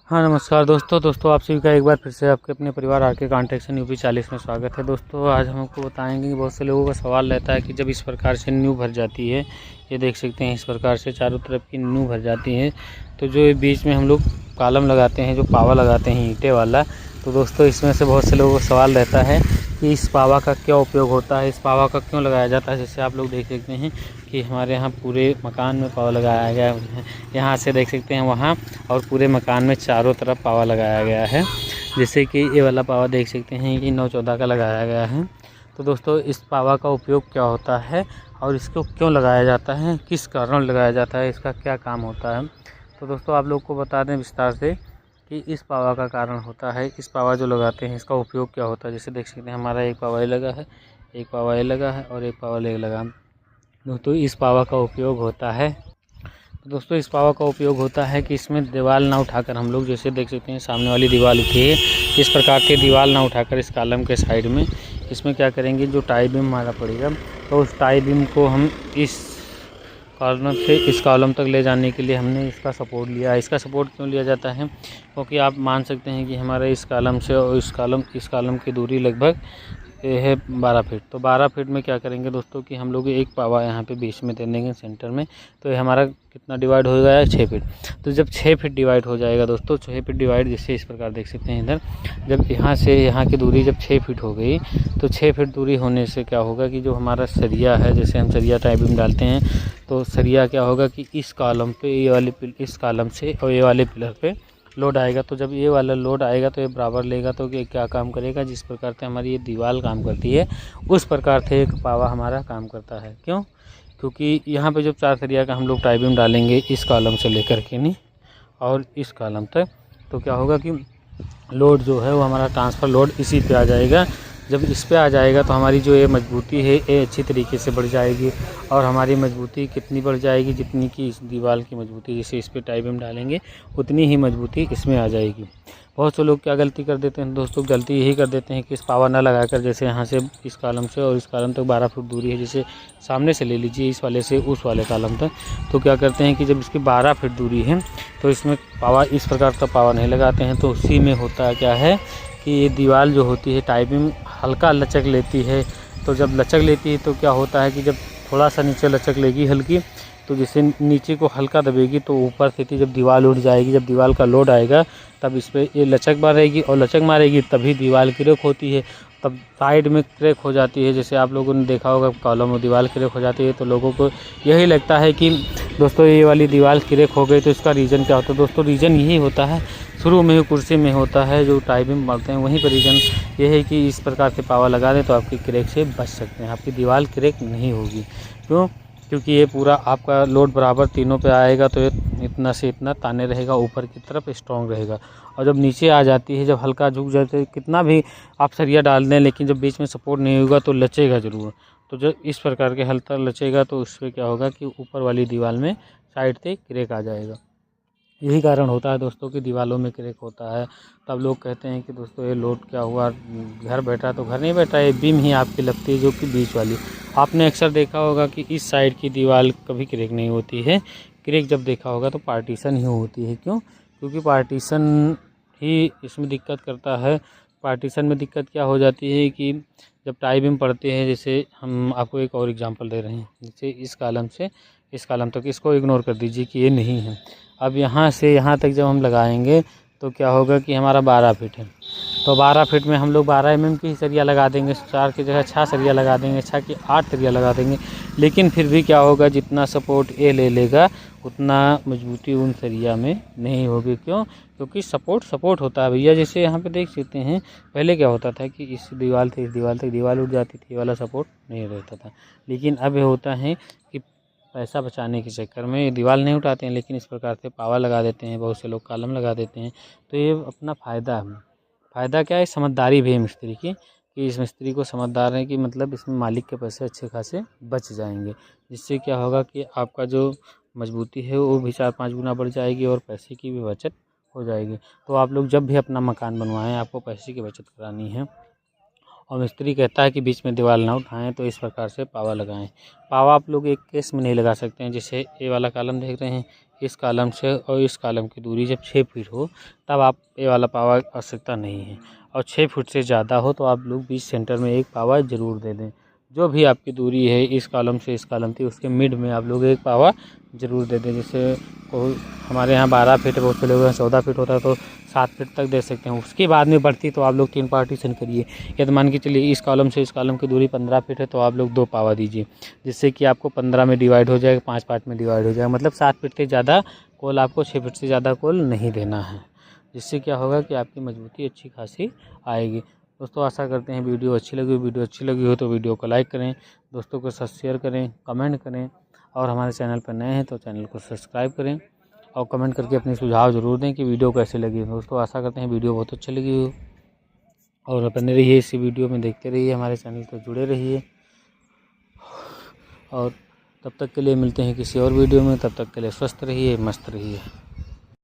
हाँ नमस्कार दोस्तों आप सभी का एक बार फिर से आपके अपने परिवार आरके कंस्ट्रक्शन यूपी 40 में स्वागत है। दोस्तों आज हम आपको बताएंगे कि बहुत से लोगों का सवाल रहता है कि जब इस प्रकार से न्यू भर जाती है, ये देख सकते हैं इस प्रकार से चारों तरफ की न्यू भर जाती है, तो जो बीच में हम लोग कॉलम लगाते हैं, जो पावा लगाते हैं ईंटें वाला, तो दोस्तों इसमें से बहुत से लोगों का सवाल रहता है कि इस पावा का क्या उपयोग होता है, इस पावा का क्यों लगाया जाता है। जैसे आप लोग देख सकते हैं कि हमारे यहाँ पूरे मकान में पावा लगाया गया है, यहाँ से देख सकते हैं वहाँ, और पूरे मकान में चारों तरफ पावा लगाया गया है। जैसे कि ये वाला पावा देख सकते हैं कि 9-14 का लगाया गया है। तो दोस्तों इस पावा का उपयोग क्या होता है और इसको क्यों लगाया जाता है, किस कारण लगाया जाता है, इसका क्या काम होता है। तो दोस्तों आप लोग को बता दें विस्तार से कि इस पावा का कारण होता है, इस पावा जो लगाते हैं इसका उपयोग क्या होता है। जैसे देख सकते हैं हमारा एक पावा ये लगा है, एक पावा ये लगा है और एक पावा ये लगा। दोस्तों इस पावा का उपयोग होता है, तो दोस्तों इस पावा का उपयोग होता है कि इसमें दीवार ना उठाकर हम लोग, जैसे देख सकते हैं सामने वाली दीवार उठी है, इस प्रकार की दीवार ना उठाकर इस कॉलम के साइड में इसमें क्या करेंगे, जो टाई बीम हमारा पड़ेगा, तो उस टाई बीम को हम इस कॉलम से इस कॉलम तक ले जाने के लिए हमने इसका सपोर्ट लिया है। इसका सपोर्ट क्यों लिया जाता है, क्योंकि आप मान सकते हैं कि हमारे इस कॉलम से और इस कॉलम की दूरी लगभग है 12 फीट। तो 12 फीट में क्या करेंगे दोस्तों कि हम लोग एक पावा यहाँ पे बीच में दे देंगे सेंटर में, तो ये हमारा कितना डिवाइड हो गया है 6 फीट। तो जब 6 फीट डिवाइड हो जाएगा दोस्तों, 6 फीट डिवाइड, जैसे इस प्रकार देख सकते हैं इधर, जब यहाँ से यहाँ की दूरी जब 6 फीट हो गई, तो 6 फीट दूरी होने से क्या होगा कि जो हमारा सरिया है, जैसे हम सरिया टाइप में डालते हैं, तो सरिया क्या होगा कि इस कॉलम पे ये वाले इस कॉलम से और ये वाले पिलर पे लोड आएगा। तो जब ये वाला लोड आएगा तो ये बराबर लेगा, तो ये क्या काम करेगा, जिस प्रकार से हमारी ये दीवार काम करती है उस प्रकार से एक पावा हमारा काम करता है। क्यों, क्योंकि यहाँ पे जब 4 सरिया का हम लोग टाई बीम डालेंगे इस कॉलम से लेकर के नहीं और इस कॉलम तक, तो क्या होगा कि लोड जो है वो हमारा ट्रांसफ़र लोड इसी पे आ जाएगा। जब इस पे आ जाएगा तो हमारी जो ये मजबूती है ये अच्छी तरीके से बढ़ जाएगी, और हमारी मजबूती कितनी बढ़ जाएगी, जितनी कि इस दीवार की मजबूती, जैसे इस पे टाई बीम डालेंगे उतनी ही मजबूती इसमें आ जाएगी। बहुत से लोग क्या गलती कर देते हैं दोस्तों, गलती यही कर देते हैं कि इस पावा ना लगाकर, जैसे यहाँ से इस कॉलम से और इस कॉलम तक 12 फुट दूरी है, जैसे सामने से ले लीजिए इस वाले से उस वाले कॉलम तक, तो क्या करते हैं कि जब इसकी 12 फीट दूरी है तो इसमें पावा इस प्रकार का पावा नहीं लगाते हैं। तो उसी में होता क्या है कि ये दीवार जो होती है टाई बीम हल्का लचक लेती है। तो जब लचक लेती है तो क्या होता है कि जब थोड़ा सा नीचे लचक लेगी हल्की, तो जैसे नीचे को हल्का दबेगी तो ऊपर से जब दीवार उठ जाएगी, जब दीवार का लोड आएगा तब इस पर ये लचक मारेगी, और लचक मारेगी तभी दीवार क्रैक होती है, तब साइड में क्रैक हो जाती है। जैसे आप लोगों ने देखा होगा कॉलम में दीवार क्रैक हो जाती है, तो लोगों को यही लगता है कि दोस्तों ये वाली दीवार क्रैक हो गई, तो इसका रीज़न क्या होता है। दोस्तों रीज़न यही होता है, शुरू में ही कुर्सी में होता है, जो टाई बीम मारते हैं वहीं पर रीज़न ये है कि इस प्रकार से पावा लगा दें तो आपकी क्रैक से बच सकते हैं, आपकी दीवार क्रैक नहीं होगी। क्यों, क्योंकि ये पूरा आपका लोड बराबर तीनों पे आएगा, तो ये इतना से इतना ताने रहेगा, ऊपर की तरफ स्ट्रॉन्ग रहेगा। और जब नीचे आ जाती है, जब हल्का झुक जाते है, कितना भी आप सरिया डाल दें लेकिन जब बीच में सपोर्ट नहीं होगा तो लचेगा ज़रूर। तो जब इस प्रकार के हल्का लचेगा तो उससे क्या होगा कि ऊपर वाली दीवार में साइड से क्रैक आ जाएगा। यही कारण होता है दोस्तों कि दीवारों में क्रैक होता है। तब लोग कहते हैं कि दोस्तों ये लोड क्या हुआ, घर बैठा, तो घर नहीं बैठा, ये बीम ही आपकी लगती है जो कि बीच वाली। आपने अक्सर देखा होगा कि इस साइड की दीवार कभी क्रैक नहीं होती है, क्रैक जब देखा होगा तो पार्टीशन ही होती है। क्यों, क्योंकि पार्टीशन ही इसमें दिक्कत करता है। पार्टीशन में दिक्कत क्या हो जाती है कि जब टाई बीम पड़ते हैं, जैसे हम आपको एक और एग्जांपल दे रहे हैं, जैसे इस कॉलम से इस कॉलम तक, इसको इग्नोर कर दीजिए कि ये नहीं है। अब यहाँ से यहाँ तक जब हम लगाएंगे तो क्या होगा कि हमारा 12 फीट है, तो 12 फीट में हम लोग 12 mm की सरिया लगा देंगे, 4 की जगह 6 सरिया लगा देंगे, 6 की 8 सरिया लगा देंगे। लेकिन फिर भी क्या होगा, जितना सपोर्ट ए ले लेगा उतना मजबूती उन सरिया में नहीं होगी। क्यों, क्योंकि सपोर्ट होता है भैया। जैसे यहाँ पे देख सकते हैं पहले क्या होता था कि इस दीवार से इस दीवार तक दीवार उठ जाती थी, वाला सपोर्ट नहीं रहता था। लेकिन अब होता है कि पैसा बचाने के चक्कर में ये दीवार नहीं उठाते हैं, लेकिन इस प्रकार से पावा लगा देते हैं, बहुत से लोग कॉलम लगा देते हैं। तो ये अपना फ़ायदा है। फ़ायदा क्या है, समझदारी भी है मिस्त्री की, कि इस मिस्त्री को समझदार है कि मतलब इसमें मालिक के पैसे अच्छे खासे बच जाएंगे, जिससे क्या होगा कि आपका जो मजबूती है वो भी 4-5 गुना बढ़ जाएगी और पैसे की भी बचत हो जाएगी। तो आप लोग जब भी अपना मकान बनवाएं, आपको पैसे की बचत करानी है और मिस्त्री कहता है कि बीच में दीवार ना उठाएं, तो इस प्रकार से पावा लगाएं। पावा आप लोग एक केस में नहीं लगा सकते हैं। जैसे ये वाला कॉलम देख रहे हैं, इस कॉलम से और इस कॉलम की दूरी जब 6 फीट हो तब आप ये वाला पावा आवश्यकता नहीं है, और 6 फीट से ज़्यादा हो तो आप लोग बीच सेंटर में एक पावा ज़रूर दे दें। जो भी आपकी दूरी है इस कॉलम से इस कॉलम की, उसके मिड में आप लोग एक पावा ज़रूर दे दें। जैसे हमारे यहाँ 12 फीट है, बहुत से लोग 14 फीट होता है तो 7 फीट तक दे सकते हैं। उसके बाद में बढ़ती तो आप लोग 3 पार्टीशन करिए। यदि मान के चलिए इस कॉलम से इस कॉलम की दूरी 15 फीट है तो आप लोग 2 पावा दीजिए, जिससे कि आपको 15 में डिवाइड हो जाएगा, 5 पार्ट में डिवाइड हो जाएगा। मतलब 7 फीट से ज़्यादा कोल आपको 6 फीट से ज़्यादा कोल नहीं देना है, जिससे क्या होगा कि आपकी मजबूती अच्छी खासी आएगी। दोस्तों आशा करते हैं वीडियो अच्छी लगी हो तो वीडियो को लाइक करें, दोस्तों के साथ शेयर करें, कमेंट करें, और हमारे चैनल पर नए हैं तो चैनल को सब्सक्राइब करें और कमेंट करके अपने सुझाव ज़रूर दें कि वीडियो कैसी लगी। दोस्तों आशा करते हैं वीडियो बहुत अच्छी लगी हो, और बने रहिए इसी वीडियो में, देखते रहिए, हमारे चैनल पर जुड़े रहिए। और तब तक के लिए मिलते हैं किसी और वीडियो में, तब तक के लिए स्वस्थ रहिए, मस्त रहिए।